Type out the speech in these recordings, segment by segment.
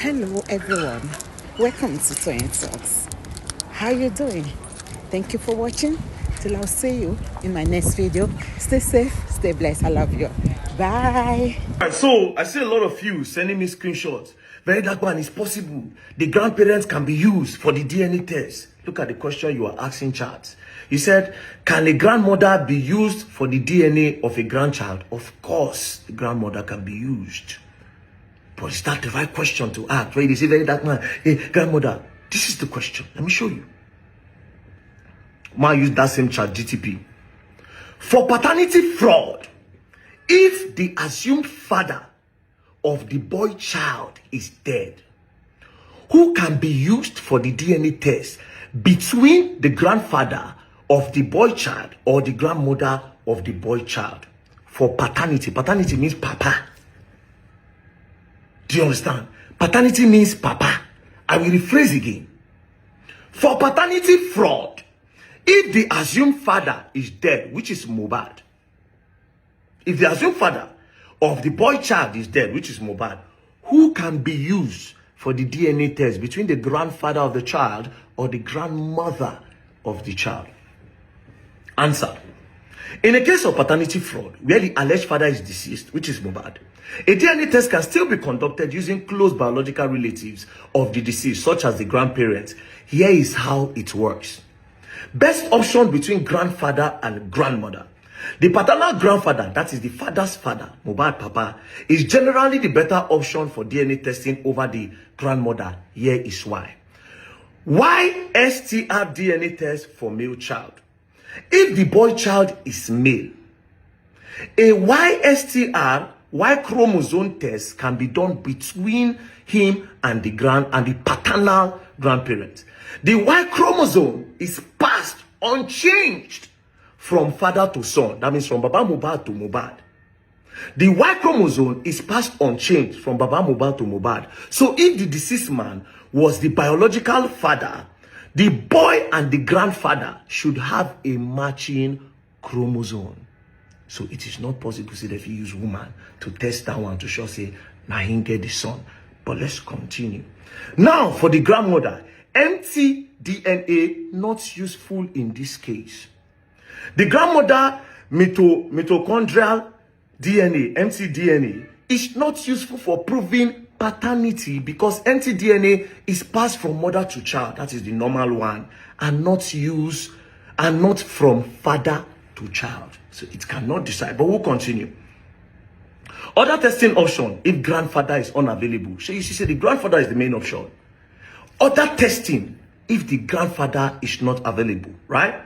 Hello everyone, welcome to Toyeen Talks. How you doing? Thank you for watching. Till I'll see you in my next video. Stay safe, stay blessed. I love you. Bye. So I see a lot of you sending me screenshots. Verydarkman, is possible the grandparents can be used for the DNA test. Look at the question you are asking, chat. You said, can a grandmother be used for the DNA of a grandchild? Of course, the grandmother can be used. But is that the right question to ask? Right? They say, Verydarkman, hey, grandmother, this is the question. Let me show you. Might use that same chat GTP. For paternity fraud, if the assumed father of the boy child is dead, who can be used for the DNA test between the grandfather of the boy child or the grandmother of the boy child? For paternity, paternity means papa. Do you understand? Paternity means papa. I will rephrase again. For paternity fraud, if the assumed father is dead, which is Mohbad, if the assumed father of the boy child is dead, which is Mohbad, who can be used for the DNA test between the grandfather of the child or the grandmother of the child? Answer. In a case of paternity fraud, where the alleged father is deceased, which is Mohbad, a DNA test can still be conducted using close biological relatives of the deceased, such as the grandparents. Here is how it works. Best option between grandfather and grandmother. The paternal grandfather, that is the father's father, Mohbad Papa, is generally the better option for DNA testing over the grandmother. Here is why. Why STR DNA test for male child? If the boy child is male, a YSTR, Y chromosome test can be done between him and the paternal grandparent. The Y chromosome is passed unchanged from father to son. That means from Baba Mohbad to Mohbad. The Y chromosome is passed unchanged from Baba Mohbad to Mohbad. So if the deceased man was the biological father, the boy and the grandfather should have a matching chromosome. So it is not possible to say that if you use woman to test that one to show say now he get the son. But let's continue. Now for the grandmother, empty DNA not useful in this case. The grandmother mitochondrial DNA, empty DNA, is not useful for proving paternity because empty DNA is passed from mother to child. That is the normal one, and not from father to child. So it cannot decide. But we'll continue. Other testing option if grandfather is unavailable. So you see, the grandfather is the main option. Other testing if the grandfather is not available, right?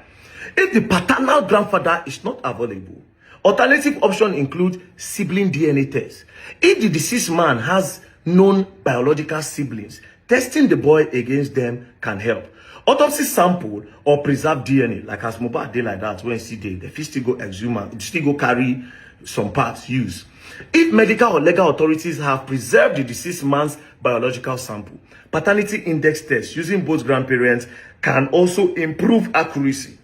If the paternal grandfather is not available, alternative options include sibling DNA test. If the deceased man has known biological siblings, testing the boy against them can help. Autopsy sample or preserved DNA, like as Mohbad did like that when he did, the still go exhume and still go carry some parts use. If medical or legal authorities have preserved the deceased man's biological sample, paternity index tests using both grandparents can also improve accuracy.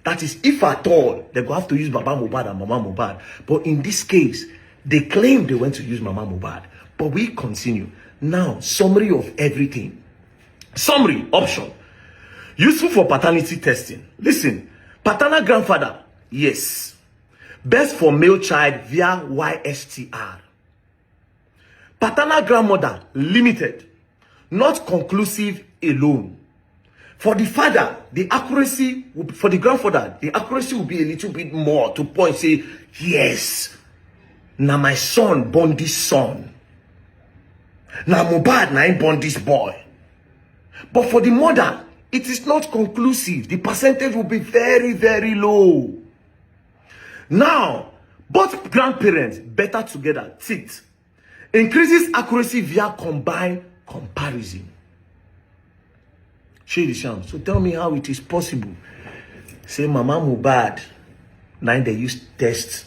That is, if at all, they go have to use Baba Mohbad and Mama Mohbad. But in this case, they claim they went to use Mama Mohbad. But we continue. Now, summary of everything. Summary, option. Useful for paternity testing. Listen, paternal grandfather, yes. Best for male child via YSTR. Paternal grandmother, limited. Not conclusive alone. For the father, the accuracy, for the grandfather, the accuracy will be a little bit more to point, say, yes, now my son born this son. Now Mohbad, now I born this boy. But for the mother, it is not conclusive. The percentage will be very, very low. Now, both grandparents better together, ticked. Increases accuracy via combined comparison. So tell me how it is possible. Say Mama Mohbad, now they use tests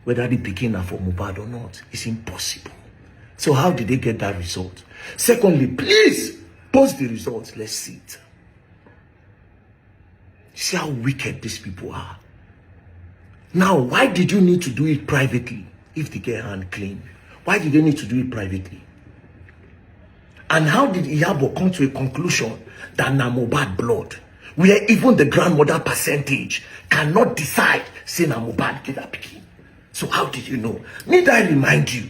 whether the pikin are for Mohbad or not. It's impossible. So how did they get that result? Secondly, please post the results. Let's see it. See how wicked these people are. Now, why did you need to do it privately if they get hand clean? Why did they need to do it privately? And how did Iyabo come to a conclusion that na Mohbad blood, where even the grandmother percentage cannot decide say na Mohbad kill her pikin? So how did you know? Need I remind you,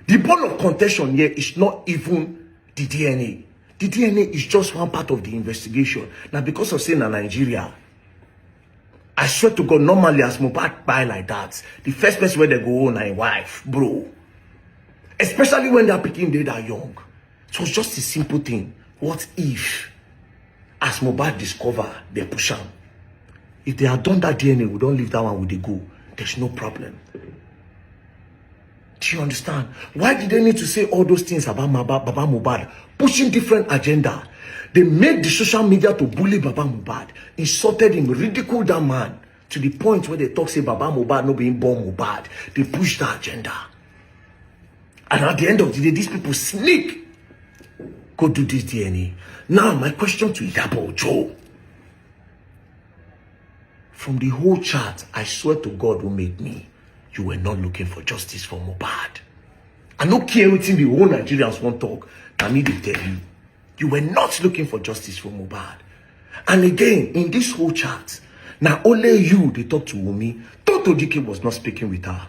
the bone of contention here is not even the DNA. The DNA is just one part of the investigation. Now, because of saying na Nigeria, I swear to God, normally as Mohbad buy like that, the first person where they go on a wife, bro. Especially when they're picking they that young. It was just a simple thing. What if, as Mohbad discover, they push him? If they had done that DNA, we don't leave that one with the go. There's no problem. Do you understand? Why did they need to say all those things about Baba Mohbad? Pushing different agenda. They made the social media to bully Baba Mohbad, insulted him, ridiculed that man, to the point where they talk say Baba Mohbad no being born Mohbad. They push the agenda. And at the end of the day, these people sneak, go do this DNA. Now, my question to Iyabo Joe. From the whole chat, I swear to God who made me, you were not looking for justice for Mohbad. I don't care anything the whole Nigerians want to talk. I need to tell you, you were not looking for justice for Mohbad. And again, in this whole chat, now only you, they talk to Wumi. Toto Dike was not speaking with her.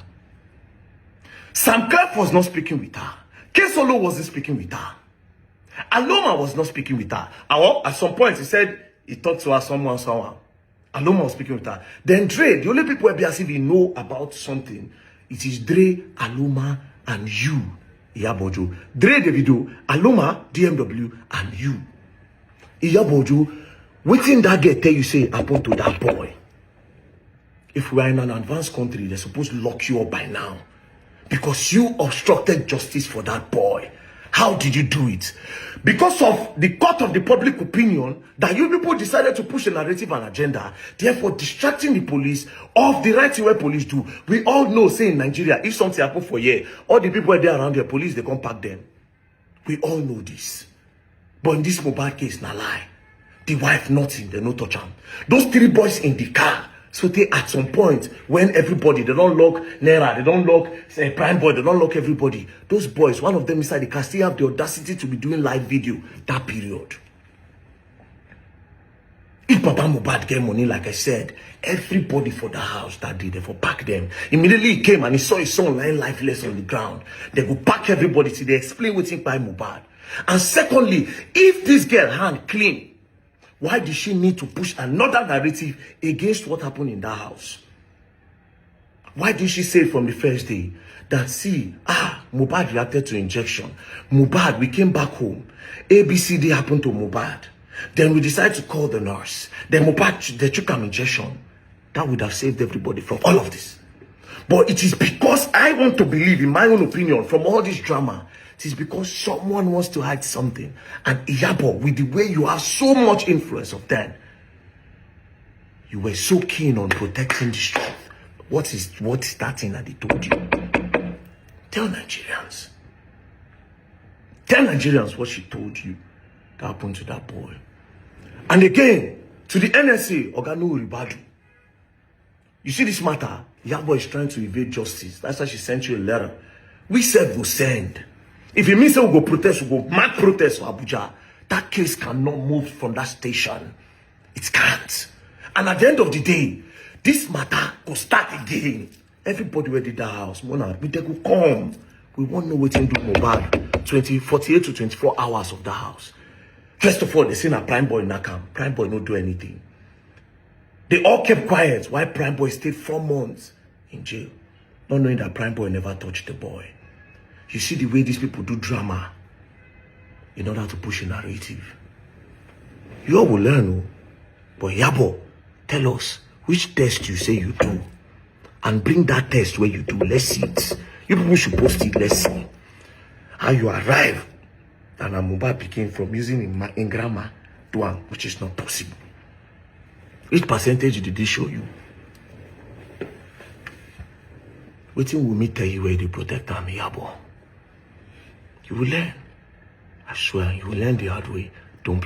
Sam Clef was not speaking with her. Kesolo wasn't speaking with her. Aloma was not speaking with her. At some point, he said he talked to her someone. Aloma was speaking with her. Then Dre, the only people who as if he know about something, it is Dre, Aloma, and you, Iyabo Joe. Dre Davido, Aloma, DMW, and you. Iyabo Joe, waiting that girl tell you say happen to that boy. If we are in an advanced country, they're supposed to lock you up by now. Because you obstructed justice for that boy. How did you do it? Because of the court of the public opinion that you people decided to push a narrative and agenda, therefore distracting the police of the right thing where police do. We all know, say in Nigeria, if something happens for a year, all the people there around the police, they come pack them. We all know this. But in this Mohbad case, na lie. The wife nothing, they no touch him. Those 3 boys in the car, so they at some point, when everybody, they don't lock Naira, they don't lock Prime Boy, they don't lock everybody. Those boys, one of them inside the car, still have the audacity to be doing live video that period. If Baba Mohbad get money, like I said, everybody for the house that day, they for pack them. Immediately he came and he saw his son lying lifeless on the ground. They go pack everybody till they explain what's in by Mohbad. And secondly, if this girl hand clean, why did she need to push another narrative against what happened in that house? Why did she say from the first day that, see, Mohbad reacted to injection. Mohbad, we came back home. ABCD happened to Mohbad. Then we decided to call the nurse. Then Mohbad, they took an injection. That would have saved everybody from all of this. But it is because I want to believe, in my own opinion, from all this drama, it is because someone wants to hide something. And Iyabo, with the way you have so much influence of that, you were so keen on protecting the truth. What is that thing that they told you? Tell Nigerians. Tell Nigerians what she told you that happened to that boy. And again, to the NSA, Oganu Ribadu. You see this matter? Iyabo is trying to evade justice. That's why she sent you a letter. We said we'll send. If it means that we'll go protest, we'll go mad protest for Abuja, that case cannot move from that station. It can't. And at the end of the day, this matter will start again. Everybody who did that house, Mona, we will come. We won't know what to do Mohbad. 48 to 24 hours of the house. First of all, they say a Prime Boy Nakam. Prime Boy not do anything. They all kept quiet while Prime Boy stayed 4 months in jail, not knowing that Prime Boy never touched the boy. You see the way these people do drama in order to push a narrative. You all will learn, oh. But Iyabo, tell us which test you say you do. And bring that test where you do. Let's see it. You people should post it. Let's see how you arrive. And Mohbad became from using in grammar to one, which is not possible. Which percentage did they show you? Waiting will me tell you where they protect them, Iyabo. You will learn. I swear, you will learn the hard way. Don't play.